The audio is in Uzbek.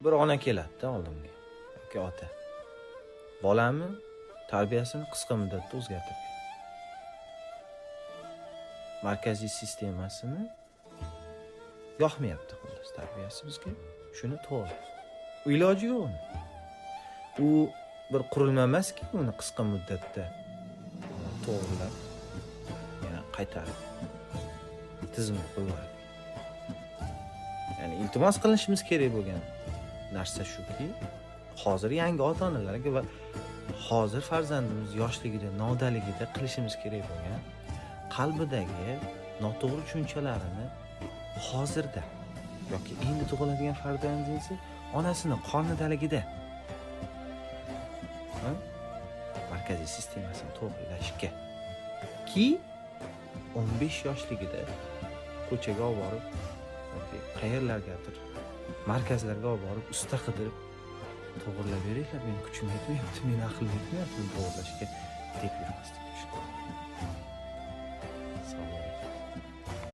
Bir ona keladi-da oldimga. Yoki ota. Bolamni tarbiyasini qisqa muddatda o'zgartirgan. Markaziy sistemasini yoqmayapti xullas tarbiyasi bizga. Shuni to'g'ri. Iloji yo'q uni. U bir qurilma emaski, uni qisqa muddatda to'g'rilab, yana qaytarib tizimga qo'yadi. Ya'ni iltimos qilishimiz kerak bo'lgan narsa shuki, hozir yangi ota-onalarga va hozir farzandimiz yoshligida, nodaligida qilishimiz kerak bo'lgan qalbidagi noto'g'ri tushunchalarini hozirda yoki endi tug'iladigan farzandingiz onasini qornidaligida markaziy sistemasini to'g'rilashga ki 15 yoshligida ko'chaga olib borib yoki qayerlargadir markazlarga olib borib usta qidirib to'g'rilab beringlar, men kuchim yetmayapti, men aqlim yetmayapti to'g'rilashga deb yurmaslik uchun.